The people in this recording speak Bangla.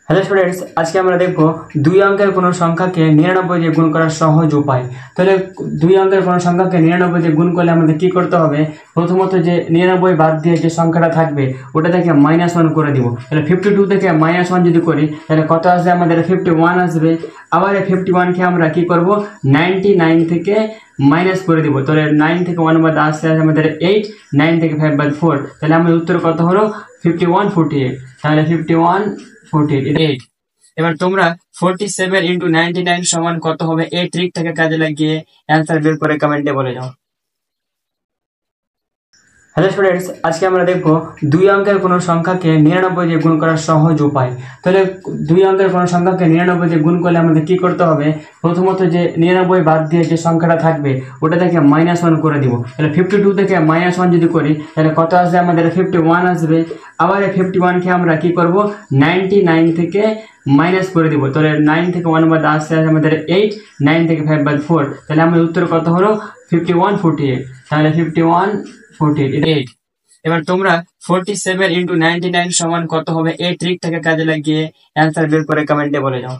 হ্যালো স্টুডেন্টস, আজকে আমরা দেখব দুই অঙ্কের কোনো সংখ্যাকে 99 দিয়ে গুণ করার সহজ উপায়। তাহলে দুই অঙ্কের কোনো সংখ্যাকে 99 দিয়ে গুণ করলে আমাদের কি করতে হবে? প্রথমত যে 99 বাদ দিয়ে যে সংখ্যাটা থাকবে ওটা থেকে -1 করে দিব। তাহলে 52 থেকে -1 যদি করি তাহলে কত আসবে? আমাদের 51 আসবে। আবার এই 51 কে আমরা কি করব? 99 থেকে মাইনাস করে দিব। তাহলে 9 থেকে 1 বাদ আসছে আমাদের 8, 9 থেকে 5 বাদ 4। তাহলে আমাদের উত্তর কত হলো? 51 48। তাহলে 51 48। এবার তোমরা 47 ইন্টু 99 সমান কত হবে? এই ট্রিকটাকে কাজে লাগিয়ে অ্যান্সার বের করে কমেন্টে বলে যাও। হ্যালো স্টুডেন্টস, আজকে আমরা দেখব দুই অঙ্কের কোনো সংখ্যাকে 99 দিয়ে গুণ করার সহজ উপায়। তাহলে দুই অঙ্কের কোনো সংখ্যাকে 99 দিয়ে গুণ করলে আমাদের কি করতে হবে? প্রথমত যে 99 বাদ দিয়ে যে সংখ্যাটা থাকবে ওটা থেকে -1 করে দিব। তাহলে 52 থেকে -1 যদি করি তাহলে কত আসবে? আমাদের 51 আসবে। আবার এই 51 কে আমরা কি করব? 99 থেকে মাইনাস করে দিব। তাহলে 9 থেকে 1 বাদ আসছে আমাদের 8, 9 থেকে 5 বাদ 4। তাহলে আমাদের উত্তর কত হলো? 51 48। তাহলে 51 48। এবার তোমরা 47 ইন্টু 99 সমান কত হবে? এই ট্রিকটাকে কাজে লাগিয়ে অ্যান্সার বের করে কমেন্টে বলে যাও।